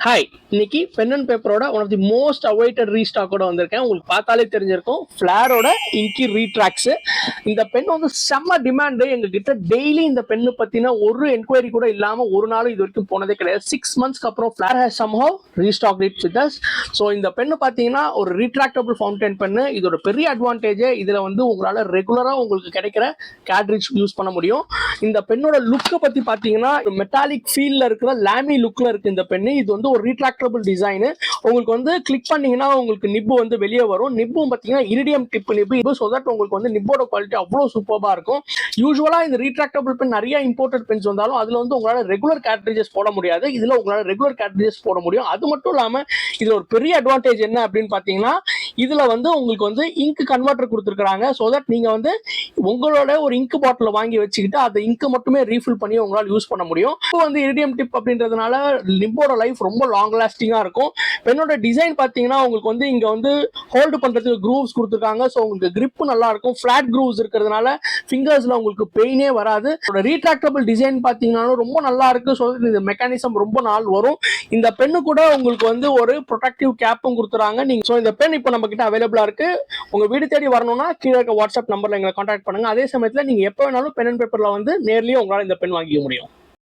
Hi, இன்னைக்கு pen and பேப்பரோட one of the most awaited ரீஸ்டாக்கோட வந்திருக்கேன். உங்களுக்கு பார்த்தாலே தெரிஞ்சிருக்கும், ஃபிளாரோட இங்கி ரீட்ராக்ஸ். இந்த பென் வந்து செம்ம டிமாண்டு. எங்ககிட்ட டெய்லி இந்த பென்னு பத்தின ஒரு என்கொயரி கூட இல்லாம ஒரு நாள் இது வரைக்கும் போனதே கிடையாது. 6 monthsக்கு அப்புறம் flower has somehow restock it with us. So இந்த பென்னு பார்த்தீங்கன்னா ஒரு ரீட்ராக்டபிள் ஃபவுண்டைன் பென்னு. இதோட பெரிய அட்வான்டேஜ் இதுல வந்து உங்களால ரெகுலரா உங்களுக்கு கிடைக்கிற கேட்ரிட்ஜ் யூஸ் பண்ண முடியும். இந்த பென்னோட லுக்கை பத்தி பார்த்தீங்கன்னா மெட்டாலிக் ஃபீல்ல இருக்கிற லேமி லுக்ல இருக்கு இந்த பென்னு. இது வந்து ஒரு ரீட்ராக்டபிள் டிசைன். உங்களுக்கு வந்து கிளிக் பண்ணீங்கன்னா உங்களுக்கு நிப்பு வந்து வெளியே வரும். நிப்பும் பார்த்தீங்கன்னா iridium tip nib. So that உங்களுக்கு வந்து நிப்போட குவாலிட்டி அவ்வளோ சூப்பராக இருக்கும். யூஸ்வலா இந்த ரீட்ராக்டபிள் பென் நிறைய இம்போர்ட்டட் பென்ஸ் வந்தாலும் அதுல வந்து உங்களால ரெகுலர் கேட்ரிட்ஜஸ் போட முடியாது. இதுல உங்களால ரெகுலர் கேட்ரிட்ஜஸ் போட முடியும். அது மட்டும் இல்லாம இதுல ஒரு பெரிய அட்வான்டேஜ் என்ன அப்படின்னு பார்த்தீங்கன்னா, இதுல வந்து உங்களுக்கு வந்து இங்க் கன்வெர்ட்டர் கொடுத்துருக்காங்க. ஸோ தட் நீங்க வந்து உங்களோட ஒரு இங்க் பாட்டில் வாங்கி வச்சுக்கிட்டு அந்த இங்க் மட்டுமே ரீஃபில் பண்ணி உங்களால் யூஸ் பண்ண முடியும். இப்போ வந்து இரிடியம் டிப் அப்படின்றதுனால நிப்போட லைஃப் ரொம்ப லாங் லாஸ்டிங்கா இருக்கும். பென்னோட டிசைன் பார்த்தீங்கன்னா உங்களுக்கு வந்து இங்க வந்து ஹோல்டு பண்றதுக்கு க்ரூவ்ஸ் கொடுத்துருக்காங்க. ஸோ உங்களுக்கு கிரிப் நல்லா இருக்கும். ஃபிளாட் க்ரூவ்ஸ் இருக்கிறதுனால ஃபிங்கர்ஸ்ல உங்களுக்கு பெயினே வராது. ரீட்ராக்டபிள் டிசைன் பார்த்தீங்கன்னா ரொம்ப நல்லா இருக்கு. ஸோ இந்த மெக்கானிசம் ரொம்ப நாள் வரும். இந்த பென்னு கூட உங்களுக்கு வந்து ஒரு ப்ரொடெக்டிவ் கேப்பும் கொடுத்துறாங்க. நீங்க ஸோ இந்த பென் இப்போ நம்ம கிட்ட அவைலபிளா இருக்கு. உங்க வீடு தேடி வரணும்னா கீழே இருக்க வாட்ஸ்அப் நம்பர்ல எங்களை கான்டாக்ட் பண்ணுங்க. அதே சமயத்தில் நீங்க எப்போ வேணாலும் பென் அண்ட் பேப்பர்ல வந்து நேர்லயே உங்களால இந்த பென் வாங்கிக்க முடியும்.